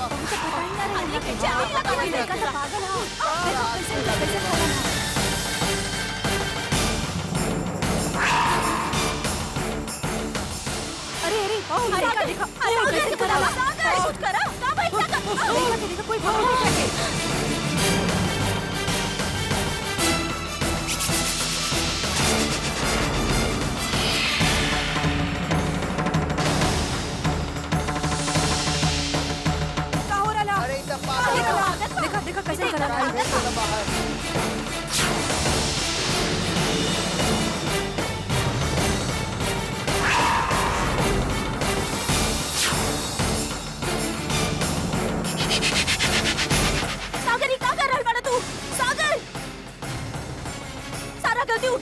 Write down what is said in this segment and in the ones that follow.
हमको पता ही ना रहा कि चली लड़का तो पागल है। कैसे अरे देखो अरे कैसे करा शूट करा का भाई देखो कोई भाग नहीं क्या हो रहा है? अरे देखो देखो कैसे करा रहा है।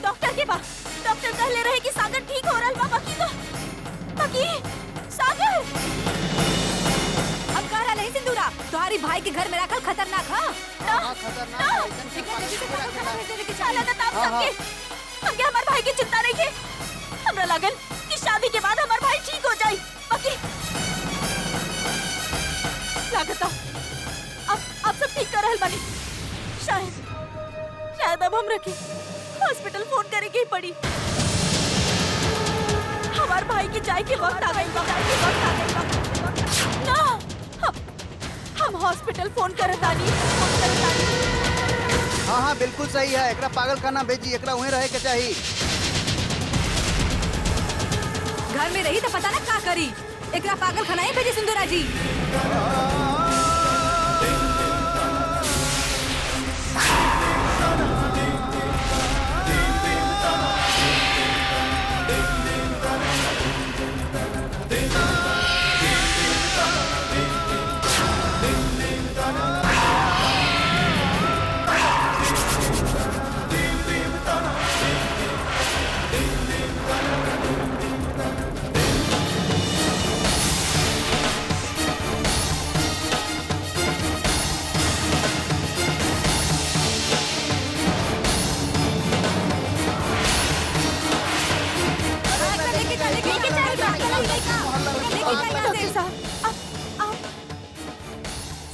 डॉक्टर के पास डॉक्टर कह ले रहे कि सागर ठीक हो रहा है। बाकी सागर अब कह रहा नहीं सिंदूरा तुम्हारी भाई के घर में रखल खतरनाक है ना हमारे भाई की चिंता नहीं है। हमरा लगन कि शादी के बाद हमारे भाई ठीक हो जाए। बाकी लागता अब सब ठीक कर रहल बानी। शायद अब हम रखे हॉस्पिटल फोन करे की पड़ी। हमारे भाई के जाए के वक्त आ गई ना हम हॉस्पिटल फोन करत आनी। हाँ बिल्कुल सही है। एकरा पागल खाना भेजी एकरा वहीं रहे के चाहिए। घर में रही तो पता ना क्या करी। एकरा पागल खाना ही भेजी सिंदूरा जी।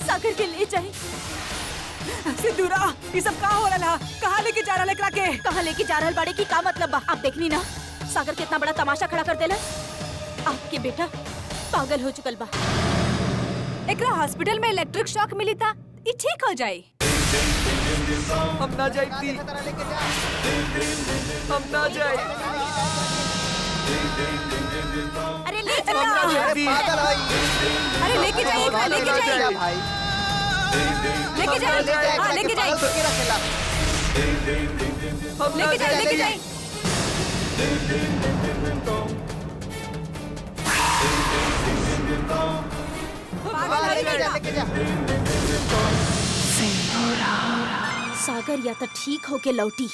सागर के ले जाए। सिंदूरा ये सब कहाँ हो रहा? कहाँ लेके जा रहा के? कहाँ लेके जा रहा बड़े की का मतलब बा? आप देखनी ना सागर कितना बड़ा तमाशा खड़ा कर देला। आपके बेटा पागल हो चुकल बा। एकरा हॉस्पिटल में इलेक्ट्रिक शॉक मिली था ये ठीक हो जाए। हम ना जाए हम ना जाए। अरे ले चलो। अरे लेके जाइए भाई लेके जाइए। हाँ लेके जाइए लेके जाइए। सागर या तो ठीक होके लौटी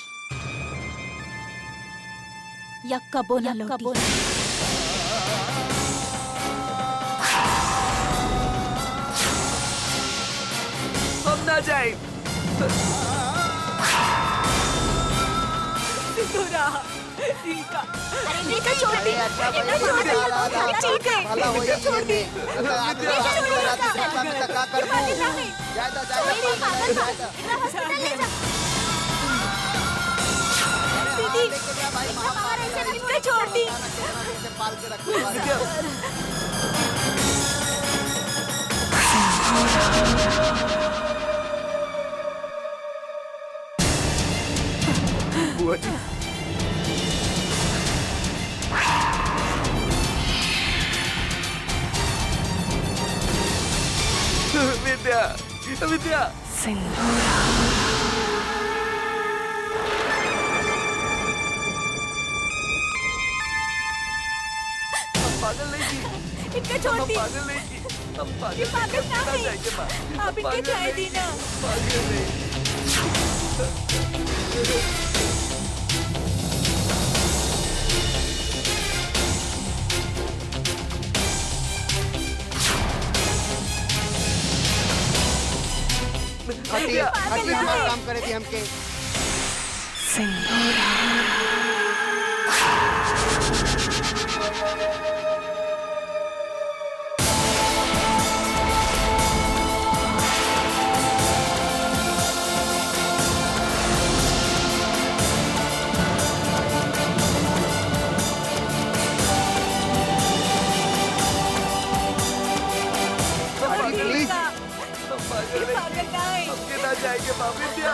या कबो ना लौटी। हम ना जाए। सिंदूरा ठीक है। अरे लेकर छोड़ दी। ठीक है छोड़ दी। दीदी छोड़ दी। बुआ जी विद्या विद्या सिंदूरा पागल नहीं की। इनका छोड़ दी। पागल नहीं की। हम पागल ना आप इनके चाय दी ना। पागल नहीं। हमारा काम करे थी हमके। सिंदूरा पागल नहीं पागल ना है। हमके ना जाएंगे माँ विद्या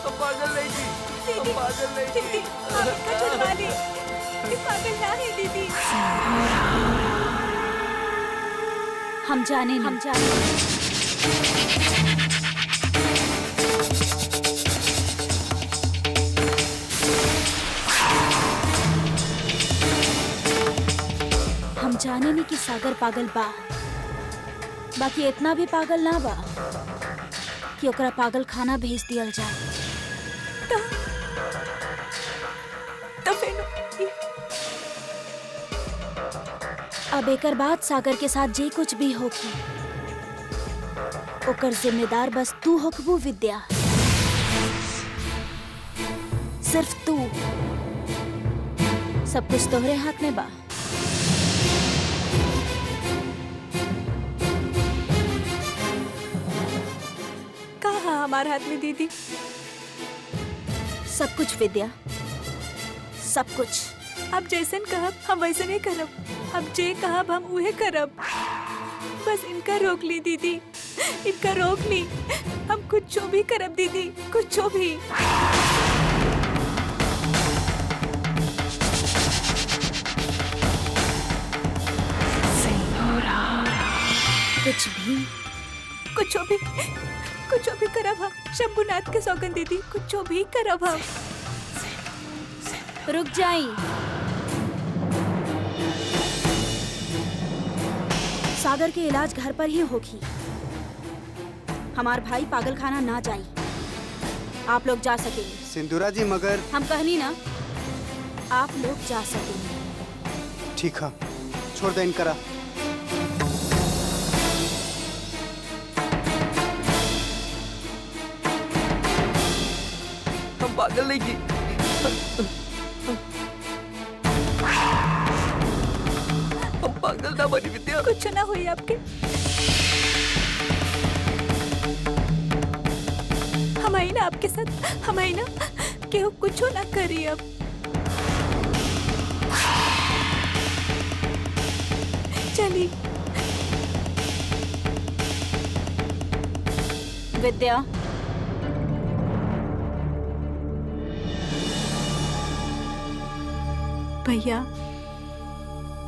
हम पागल नहीं थी हम दीदी, पागल नहीं दीदी, आप इनका छुड़वा ली। ये पागल ना है दीदी। हम जाने हम जाने नहीं कि सागर पागल बा, बाकी इतना भी पागल ना बा कि ओकरा पागल खाना भेज दियल जाए। अब एकर बाद सागर के साथ जे कुछ भी होगी ओकर जिम्मेदार बस तू होकबू विद्या, सिर्फ तू। सब कुछ तोहरे हाथ में बा। कहा हमारे हाथ में दीदी? सब कुछ विद्या, सब कुछ। अब जैसन कहब हम वैसे नहीं करब, अब जे कहब हम उहे करब। बस इनका रोक ली दीदी, इनका रोक ली। हम कुछ जो भी करब दीदी, कुछ जो भी। कुछ भी करब हम। शंभुनाथ के सौगंध दीदी, कुछ भी करब हम। रुक जाई। सागर के इलाज घर पर ही होगी। हमार भाई पागल खाना ना जाई। आप लोग जा सकेंगे। सिंदूरा जी मगर हम कहनी ना, आप लोग जा सकेंगे। ठीक है, छोड़ दे इनकरा। हम पागल नहीं की हम पागल ना बनी विद्या। कुछ ना हुई आपके। हम आई ना आपके साथ, हम आई ना कि वो कुछ ना करी। अब चली विद्या। भैया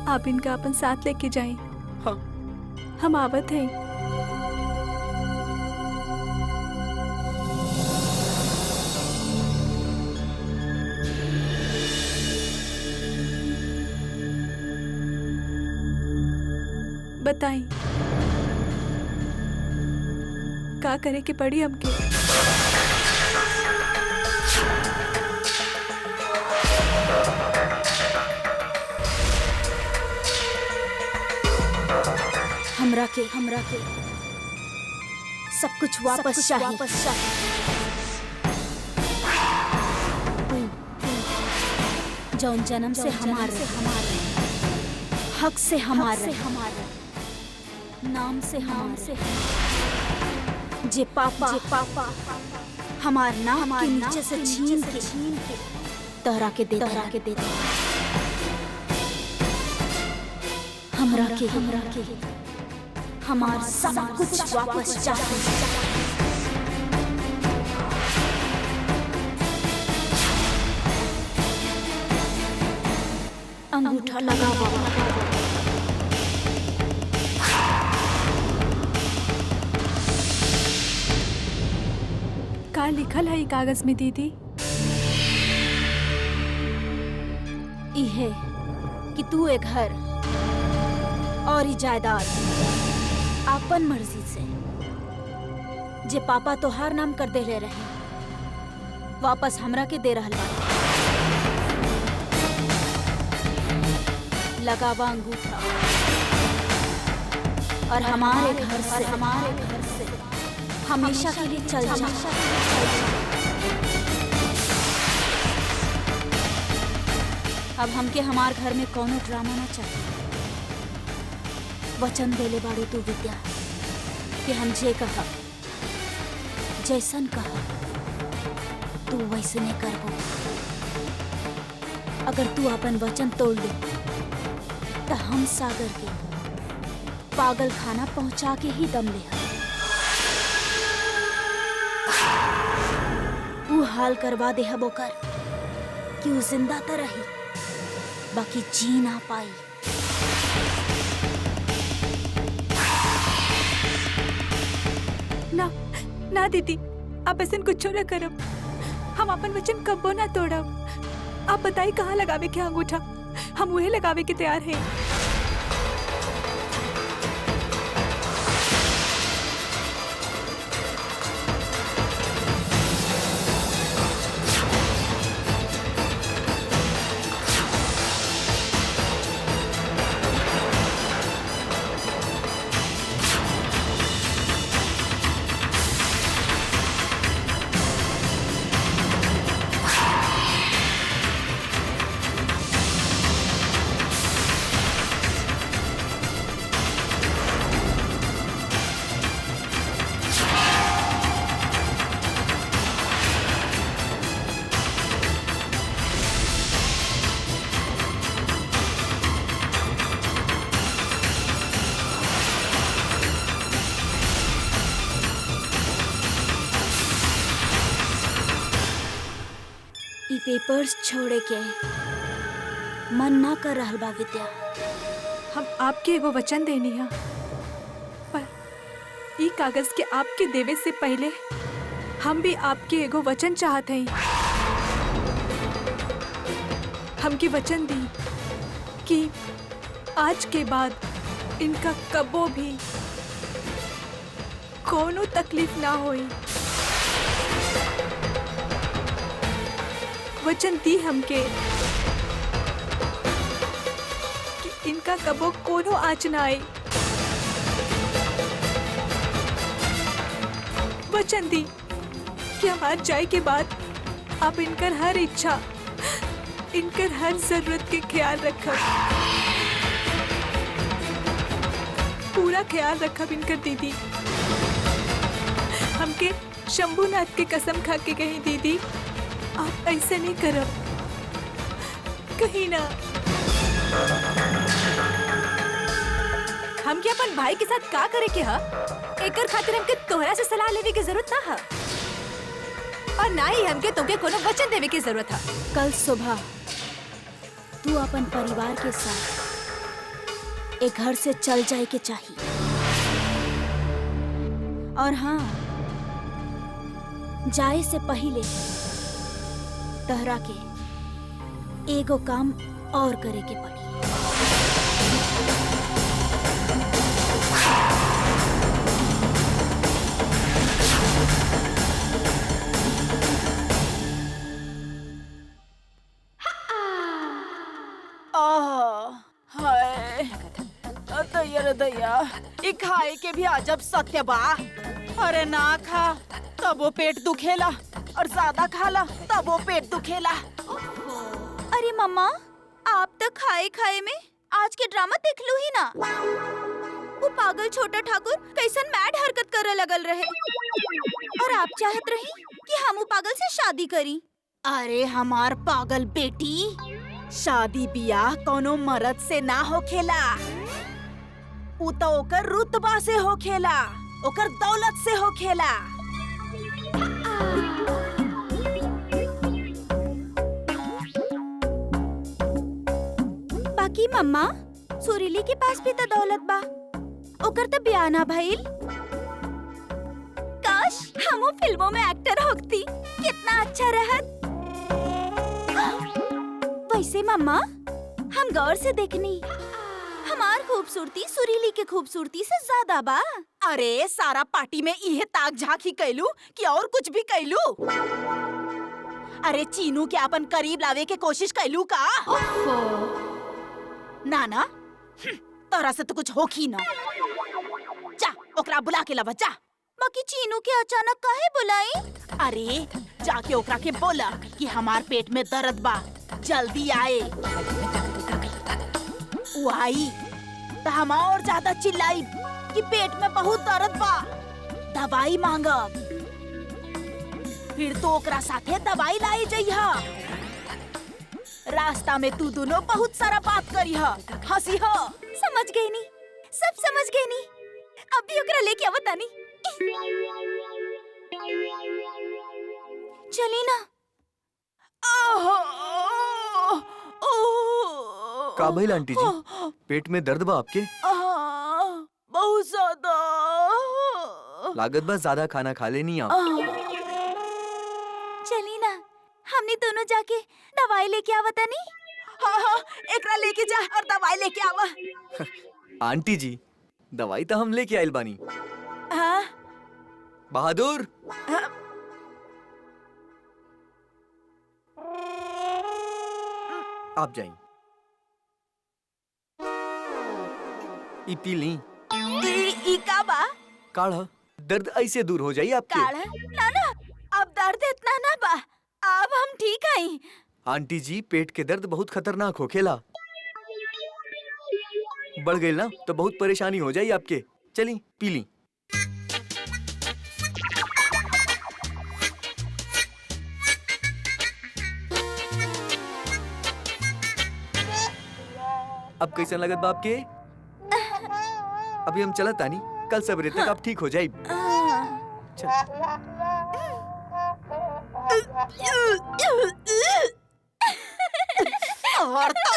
आप इनका अपन साथ लेके जाएं। हाँ। हम आवत हैं। बताएं का करे के पड़ी हमके? हमरा के सब कुछ वापस चाहिए। जौन जन्म से हमारे हक से हमारे नाम से हमारे जे पापा हमार नाम के नीचे से छीन के तहरा के दे हमरा के हमार सब कुछ वापस चाहिए। अंगूठा लगावा। का लिखल है कागज में दीदी? इहे कि तू एक घर और ई जायदाद आपन मर्जी से जे पापा तोहार नाम कर देले रहे वापस हमरा के दे रहल बा। लगावा अंगूठा और हमारे घर से हमेशा के लिए चल जा। अब हमके हमार घर में कोनो ड्रामा ना चाहिए। वचन देले बाड़ू तू विद्या कि हम जे कहा जैसन कहा तू वैसने करबो। अगर तू अपन वचन तोड़ ले तो हम सागर के पागल खाना पहुंचा के ही दम ले। ऊ हाल करवा दे हब ओकर कि ऊ जिंदा त रही बाकी जी ना पाई। ना ना दीदी, आप ऐसे कुछ न करब। हम अपन वचन कब्बो ना तोड़ब। आप बताई कहाँ लगावे के अंगूठा, हम वही लगावे के तैयार हैं। ई पेपर्स छोड़े के मन ना कर रहल बा विद्या। हम आपके एगो वचन देनी है, पर ई कागज के आपके देवे से पहले हम भी आपके एगो वचन चाहते हैं। हमके वचन दी कि आज के बाद इनका कबो भी कोनो तकलीफ ना होई। वचन दी हमके कि इनका कबो कोनो आँच ना आई। वचन दी कि हम आज जाए के बाद आप इनकर हर इच्छा, इनकर हर जरूरत के ख्याल रखब, पूरा ख्याल रखब इनकर दीदी। हमके शंभुनाथ के कसम खा के कही दीदी, आप ऐसे नहीं करब कहीं ना। हमके अपन भाई के साथ का करे के हा? एकर खातिर हमके तोहरा से सलाह लेवे की जरूरत ना हा, और ना ही हमके तोके कोनो वचन देवे की जरूरत हा। कल सुबह तू अपन परिवार के साथ एक घर से चल जाए के चाहिए। और हाँ, जाए से पहले तहरा के एगो काम और करे के पड़ी। हाय दैया रे दैया, ई खाए के भी अजब सत्य बा। अरे ना खा तब वो पेट दुखेला, और ज्यादा खाला तब वो पेट दुखेला। अरे मम्मा, आप तो खाए खाए में आज के ड्रामा देख लू ही ना। वो पागल छोटा ठाकुर कैसन मैड हरकत करे लगल रहे, और आप चाहत रही कि हम वो पागल से शादी करी। अरे हमार पागल बेटी, शादी बियाह कोनो मर्द से ना होखेला, उ तो ओकर रुतबा से होखेला, ओकर दौलत से होखेला। बाकी मम्मा, सुरीली के पास भी तो दौलत बा, ओकर तो ब्याह ना भइल। काश हम फिल्मों में एक्टर होती, कितना अच्छा रहत। वैसे मम्मा, हम गौर से देखनी, हमार खूबसूरती सुरीली के खूबसूरती से ज्यादा बा। अरे सारा पार्टी में इहे ताक झांकी कैलू कि और कुछ भी कैलू? अरे चीनू के अपन करीब लावे के कोशिश कैलू का? ना ना, तोरा से तो कुछ होखी ना। जा ओकरा बुला के लावा, जा। बाकी चीनू के अचानक काहे बुलाई? अरे जाके ओकरा के बोला कि हमार पेट में दर्द बा, जल्दी आए। वो आई तो हम और ज्यादा चिल्लाई कि पेट में बहुत दर्द बा, दवाई मांगब। फिर तो ओकरा साथे दवाई लाई जइहा। रास्ता में तू दोनों बहुत सारा बात करिहा, हंसीहा। समझ गई नी, सब समझ गई नी। अब भी ओकरा लेके आवतानी। चली ना। का भइल आंटी जी? पेट में दर्द बा आपके? बहुत ज्यादा। लागत बा ज्यादा खाना खा लेनी आप। चली ना, हमने दोनों जाके दवाई लेके आवता नहीं। हाँ, एकरा लेके जा और दवाई लेके आवा। आंटी जी, दवाई तो हम लेके आइल बानी। हाँ? बहादुर, आप जाइए। ई पी ली। ई का बा? काढ़ा, दर्द ऐसे दूर हो जाई आपके। काढ़ा? ना ना, अब दर्द इतना ना बा। अब हम ठीक हई। आंटी जी, पेट के दर्द बहुत खतरनाक होखेला। बढ़ गई ना तो बहुत परेशानी हो जाई आपके। चली पी ली। अब कैसा लगत बा आपके? अभी हम चलत तानी, कल सवेरे तक आप ठीक हो जाई। और तो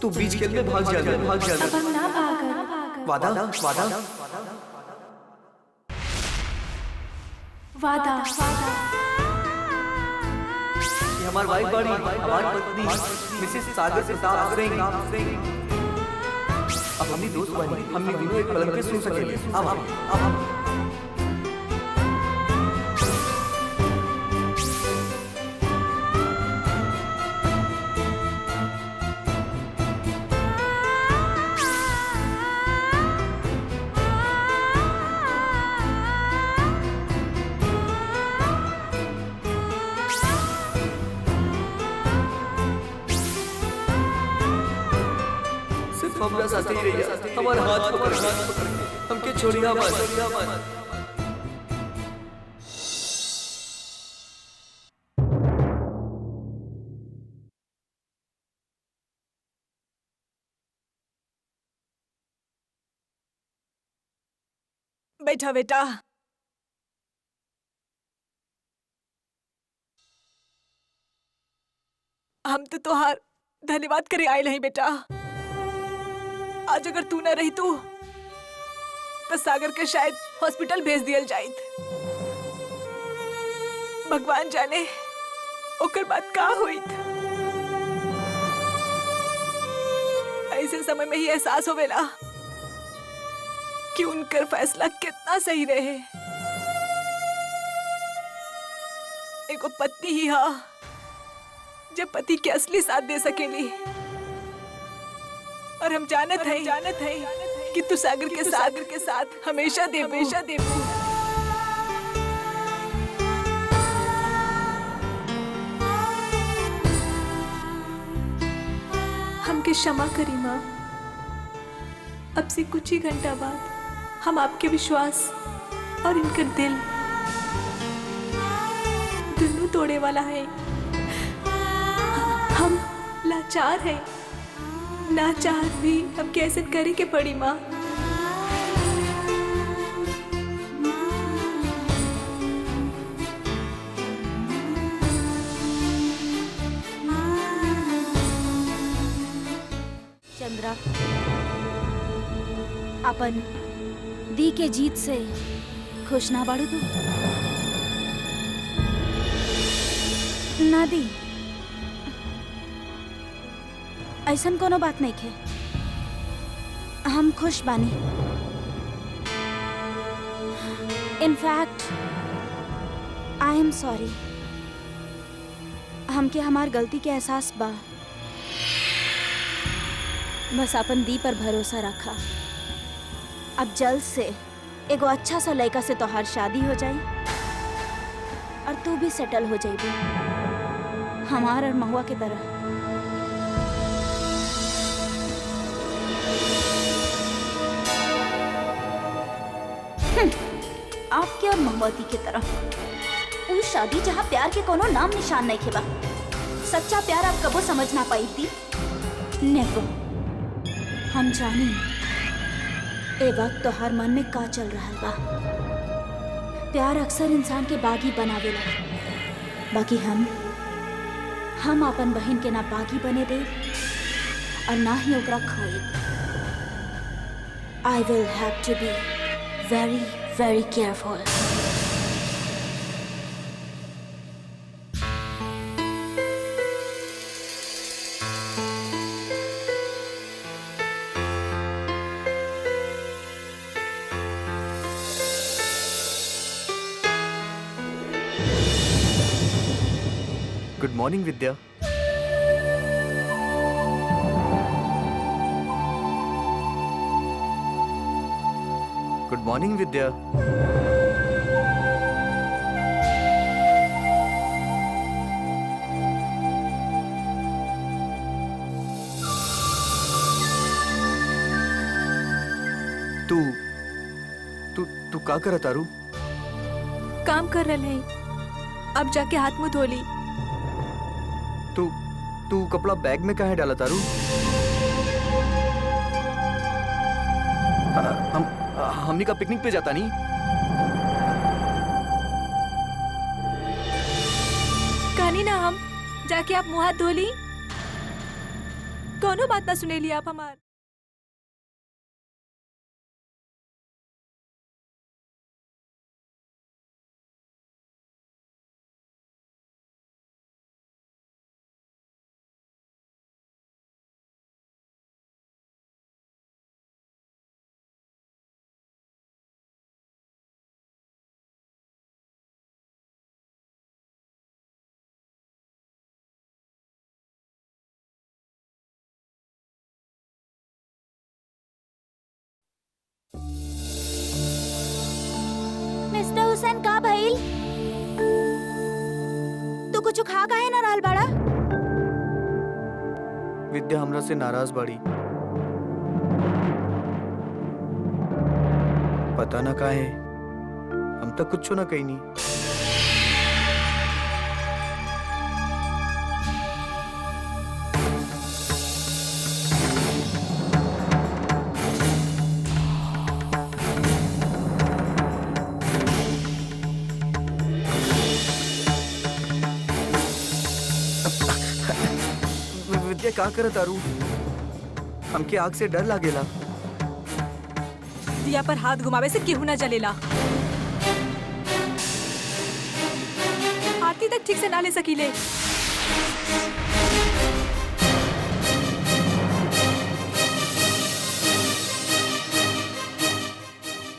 तू बीच खेल में भाग जा। अब हम ना भागब। वादा वादा वादा। ये हमारी वाइफ बाड़ी, हमारी पत्नी मिसेस सागर प्रताप सिंह। अब हमनी दोस्त बनी, हमनी दोनों एक पलंग पे सो सकेले। अब हमरा साथ ही रहिया, हमारे हाथ पकड़ के हमके छोड़िया मत। बैठा बेटा। हम तो तोहार धन्यवाद करे आए नहीं बेटा। आज अगर तू न रही तो सागर के शायद हॉस्पिटल भेज दिया जाइत। भगवान जाने ओकर बात का हुई। ऐसे समय में ही एहसास होवेला कि उनकर फैसला कितना सही रहे। एगो पत्नी ही हा जब पति के असली साथ दे सकेली। और हम जानत है कि तू सागर के साथ हमेशा देबू। हमके क्षमा करी माँ। अब से कुछ ही घंटा बाद हम आपके विश्वास और इनका दिल दोनों तोड़े वाला है। हम लाचार हैं, नाचार भी हम कैसे करे के पड़ी माँ। चंद्रा, अपन दी के जीत से खुश ना बाड़ू तू? ना दी, ऐसन कोनो बात नहीं खे। हम खुश बानी। In fact I am sorry. हमके हमार गलती के एहसास बा। बस अपन दी पर भरोसा रखा। अब जल्द से एगो अच्छा सा लड़का से तोहार शादी हो जाई और तू भी सेटल हो जाइबी हमार और महुआ की तरह। आपके और महुआती की तरह वो शादी जहाँ प्यार के कोनो नाम निशान नहीं खेबा। सच्चा प्यार आप कबो समझ ना पाई थी। नेवर। हम जानी ए वक्त तो हर मन में का चल रहा बा। प्यार अक्सर इंसान के बागी बनावेला, बाकी हम अपन बहन के ना बागी बने दे और ना ही ओकरा खोए। I will have to be very, very careful. Good morning Vidya. Good morning Vidya. तू तू तू का करत तारू? काम कर रहे हैं, अब जाके हाथ मुंह धो ली। तू तू कपड़ा बैग में काहे डाला तारू? हमनी का पिकनिक पे जाता नहीं? कहानी ना हम जाके आप मुंह हाथ धो ली। कोनो बात ना सुने ली आप हमार। मिस्टर हुसैन का भइल? तू कुछ खा काहे ना रहल बाड़ा? विद्या हमरा से नाराज बाड़ी। पता ना काहे हम तक कुछ ना कही नहीं। विद्या का करत तारू? हमके आग से डर लागेला। दिया पर हाथ घुमावे से केहू ना जलेला। आरती तक ठीक से ना ले सकीले।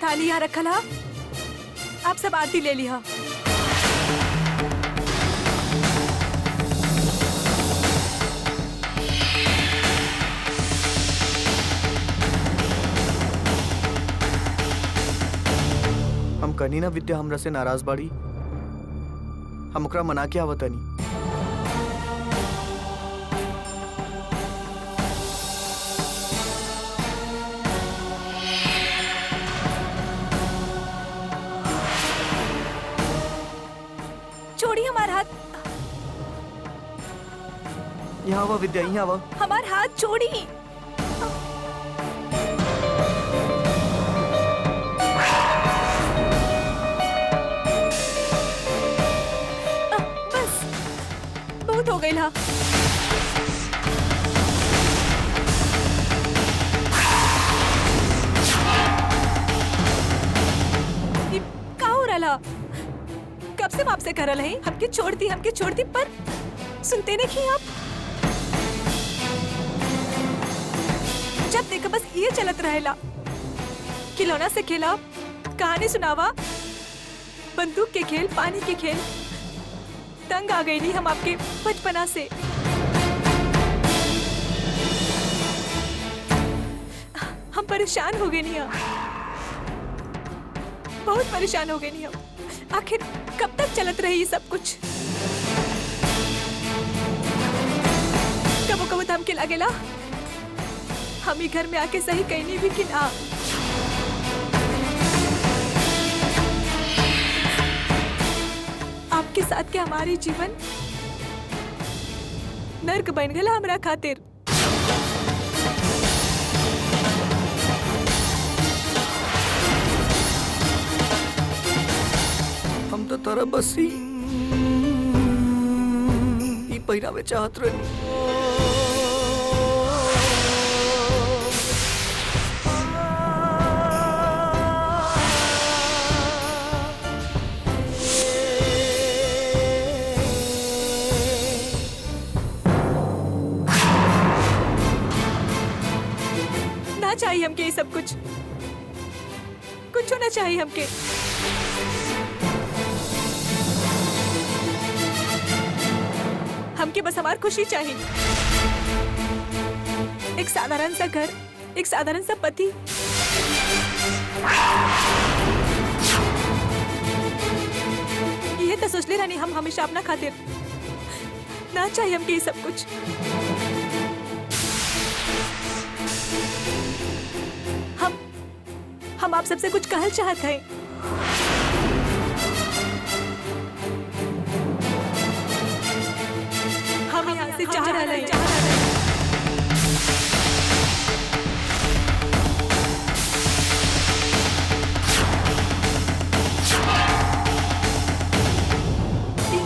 थाली यहाँ रखल हा, आप सब आरती ले लिहा। हम कनी ना विद्या हमरा से नाराज बाड़ी। हम ओकरा मना के आवतनी। छोड़ी हमार हाथ। यहाँ आवा विद्या, यहाँ आवा। हमार हाथ छोड़ी। बस बहुत हो गई ला। का हो रहा? कब से आपसे कर रहे हैं? हमके छोड़ दी पर सुनते नहीं आप। जब देखो बस ये चलत रहेला। खिलौना से खेला, कहानी सुनावा, बंदूक के खेल, पानी के खेल। तंग आ गई नहीं हम आपके बचपना से। परेशान हो गए नहीं हम, बहुत परेशान हो गए नहीं हम। आखिर कब तक चलत रही ये सब कुछ? कबो कबो धमकी लागेला हम ही घर में आके सही कहनी भी कि ना। आपके साथ के हमारी जीवन नर्क बन गया हमरा खातिर। हम तो तारा बस ही पहिरावे चाहत रही। ना चाहिए हमके ये सब कुछ होना चाहिए हमके। हमके बस हमारी खुशी चाहिए, एक साधारण सा घर, एक साधारण सा पति। ये तो सोच ले रानी हम हमेशा अपना खातिर। ना चाहिए हमके ये सब कुछ। हम आप सबसे कुछ कहल चाहते हैं। हम यहाँ से चाह रहे हैं।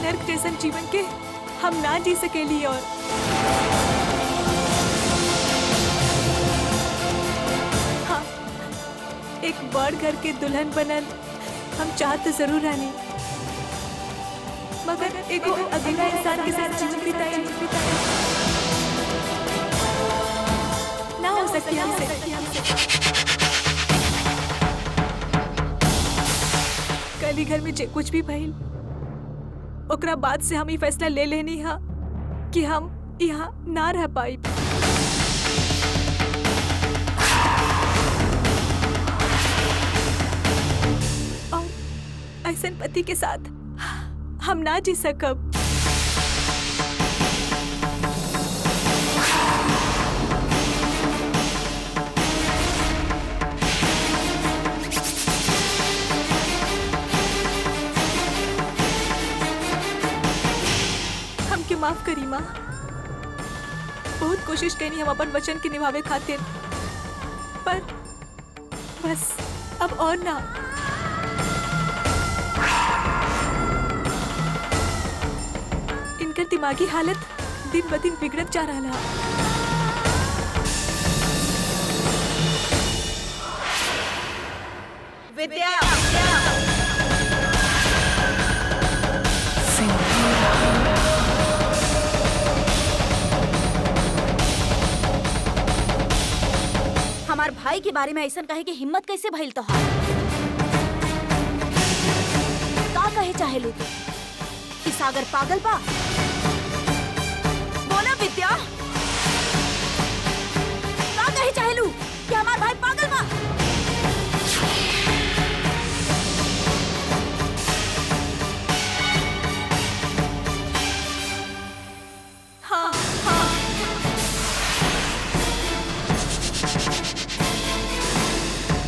नर्क जैसन जीवन के हम ना जी सकेली और हाँ, एक बड़ घर के दुल्हन बनल हम चाहते जरूर रहनी, मगर एगो अधूरा इंसान के साथ जीवन बिताए ना हो सकती हमसे। कल ही घर में जे कुछ भी भइल ओकरा बाद से हम ये फैसला ले लेनी हा कि हम यहाँ ना रह पाई। और ऐसन पति के साथ हम ना जी सकब। हमके माफ करी माँ, बहुत कोशिश करी हम अपन वचन के निभावे खातिर, पर बस अब और ना। इनकर दिमागी हालत दिन ब दिन बिगड़त जा रहा है। विद्या, हमार भाई के बारे में ऐसा कहे कि हिम्मत कैसे भइल तोहार? का कहे चाहे लू तू कि सागर पागल बा? बोला विद्या, का कहे चाहे लू कि हमार भाई पागल बा? हाँ हाँ,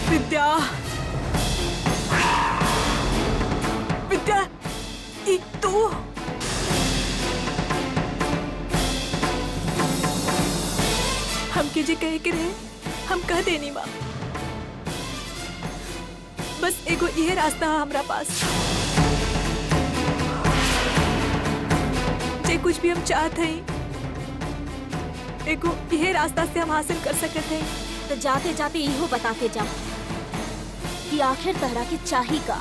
विद्या, विद्या, ई तू? हमके जे कहे के रहे हम कह देनी माँ। बस एगो यह रास्ता है हमरा पास, जे कुछ भी हम चाहते हैं एगो यह रास्ता से हम हासिल कर सकते हैं। तो जाते जाते इहो बताते जा कि आखिर तहरा के चाही का।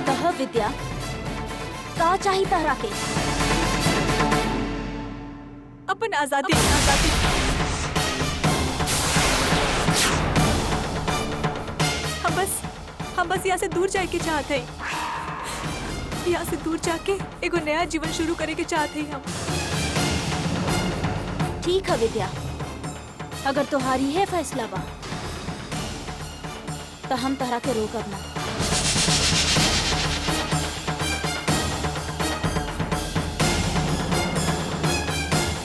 कह विद्या, का चाही तहरा के? अपन आजादी, आजादी। हम बस यहाँ से दूर जाए के चाहते हैं। यहाँ से दूर जाके एगो नया जीवन शुरू करे के चाहते हैं हम। ठीक है विद्या, अगर तुम्हारी है फैसला बा तो हम तहरा के रोकब ना।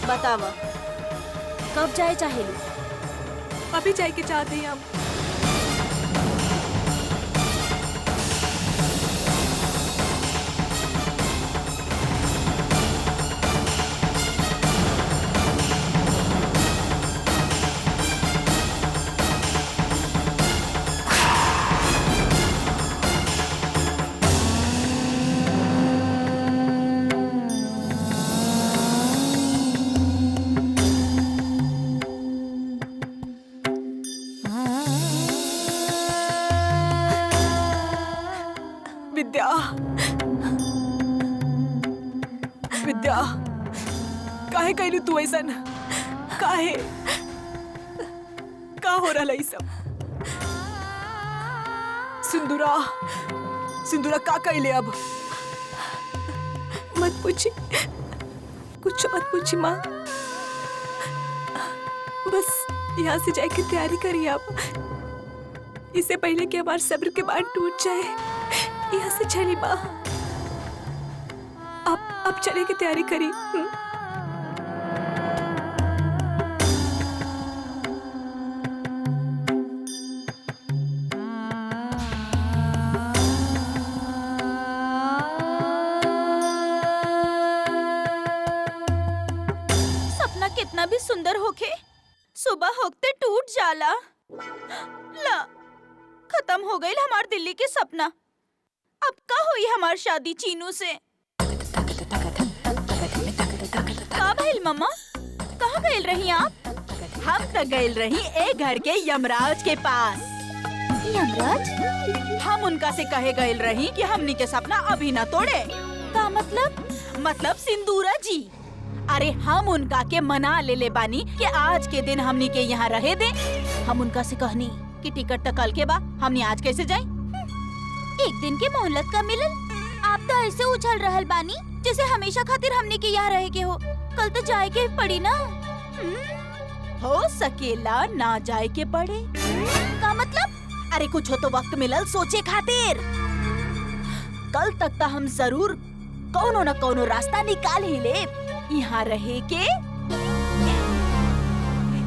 बतावा कब जाए चाहेलू? अभी जाए के चाहते हैं हम। विद्या, विद्या, काहे कैलू तू ऐसन? काहे? का हो रहा है सब? सिंदूरा, सिंदूरा का कैले अब? मत पूछी, कुछ मत पूछी माँ। बस यहाँ से जाके तैयारी करिए आप, इससे पहले कि हमारे सब्र के बांध टूट जाए। यहाँ से चली माँ, आप चले की तैयारी करी। सपना कितना भी सुंदर होके सुबह होते टूट जाला। ला, खत्म हो गई हमार दिल्ली के सपना। अब का हुई हमार शादी चीनू से? का भइल मम्मा? कहाँ गइल रही आप? हम तो गइल रही एक घर के यमराज के पास। यमराज? हम उनका से कहे गइल रही कि हमनी के सपना अभी ना तोड़े। का मतलब? मतलब सिंदूरा जी। अरे हम उनका के मना ले बानी कि आज के दिन हमनी के यहाँ रहे दे। हम उनका से कहनी कि टिकट तो कल के बा, हमनी आज कैसे जाए? एक दिन के मोहलत का मिलन। आप तो ऐसे उछल रहल बानी जैसे हमेशा खातिर हमने के यहाँ रहे के हो। कल तो जाए के पड़ी ना। हो सकेला ना जाए के पड़े। का मतलब? अरे कुछ हो तो वक्त मिलल सोचे खातिर। कल तक तो हम जरूर कोनो न कोनो रास्ता निकाल ही ले यहाँ रहे के।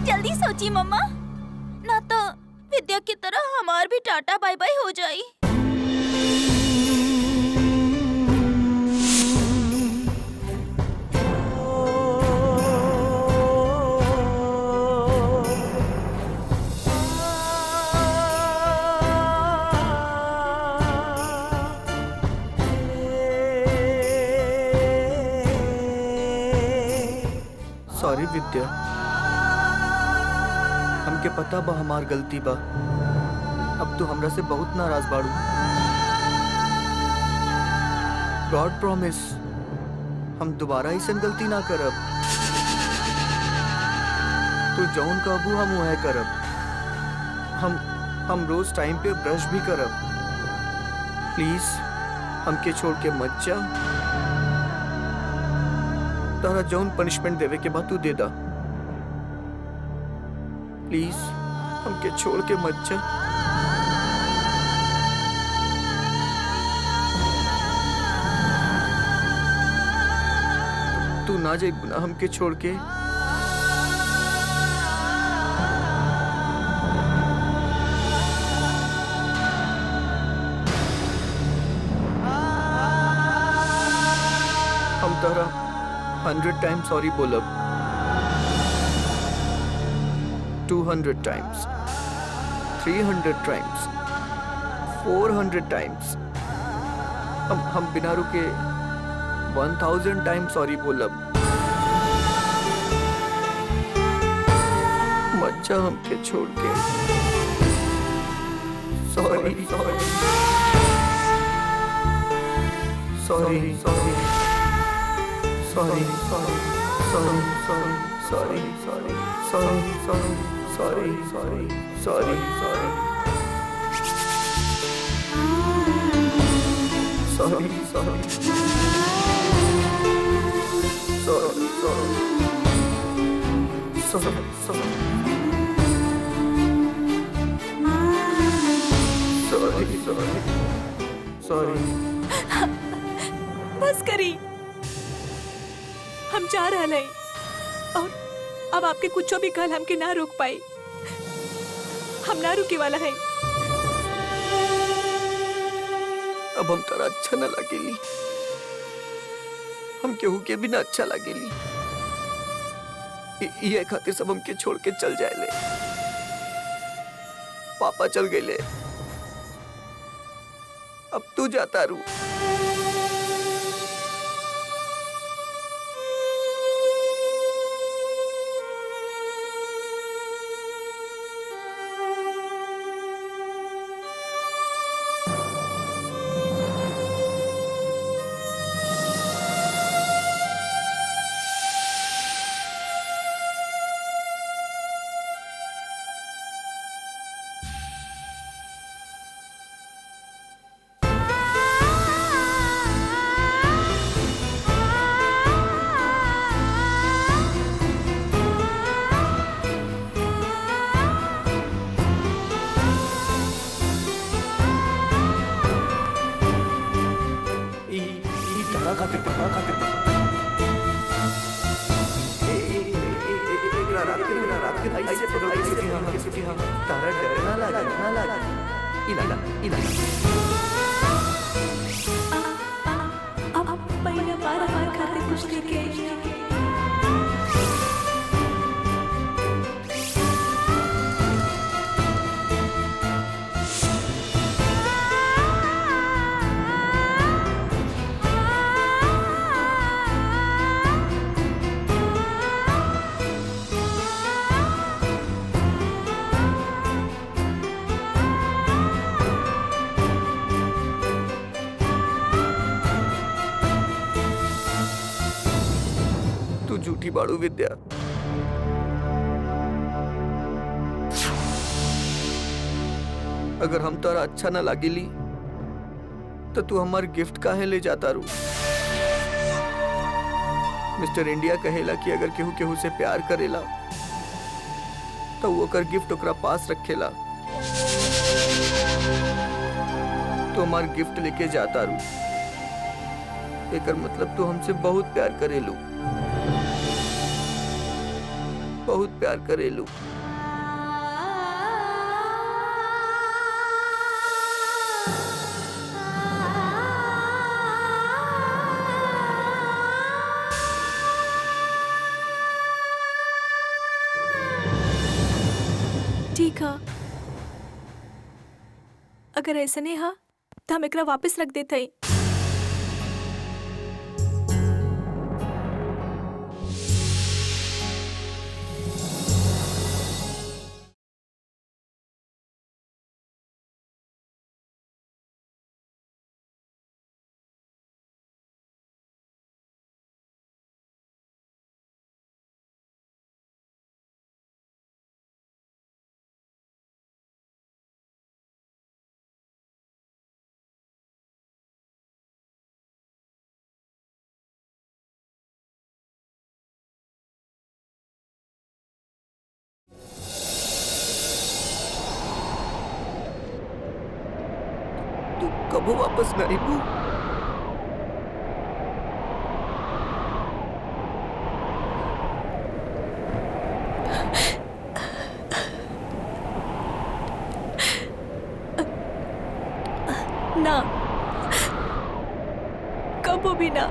जल्दी सोची मम्मा, ना तो विद्या की तरह हमार भी टाटा बाय बाय हो जाई। सॉरी विद्या, हमके पता बा हमार गलती बा। अब तू हमरा से बहुत नाराज बाड़ू। गॉड प्रॉमिस, हम दोबारा ऐसन गलती ना करब। तू जौन कहबू हम वह करब। हम रोज टाइम पे ब्रश भी करब। प्लीज हमके छोड़ के मत जा। तारा जौन पनिशमेंट देवे के बाद तू दे दा। प्लीज हमके छोड़ के मत जा। तू ना जाए गुना हमके छोड़ के। हम तारा 100 times सॉरी बोलब, 200 times, 300 times, 400 times। हम बिना रुके 1000 times सॉरी बोलब। मत जा हमके छोड़ के। Sorry sorry sorry sorry sorry sorry sorry sorry sorry sorry sorry sorry sorry sorry sorry sorry sorry sorry sorry. बस करी, हम जा रहा नहीं और अब आपके कुछो भी कल हमके ना रोक पाई। हम ना रुके वाला है। अब हम तारा अच्छा ना लगेली, हम केहू के भी ना अच्छा लगेली। ये खातिर सब हमके छोड़ के चल जाए ले। पापा चल गए ले, अब तू जाता रू। तारा डर ना लगा। अब पहले बार खाते कुछ लेके झूठी बाड़ू विद्या। अगर हम तारा अच्छा ना लागेली तो तू हमार गिफ्ट काहे ले जाता रू। मिस्टर इंडिया कहेला कि अगर केहू केहू से प्यार करेला तो वो कर गिफ्ट ओकरा पास रखेला। तो हमार गिफ्ट लेके जाता रू, एकर मतलब तू हमसे बहुत प्यार करेलू, बहुत प्यार करेलू। ठीक है, अगर ऐसा नहीं है तो हम एकरा वापस रख देते हैं। तू कब वापस न आई बू? ना, कबो भी ना।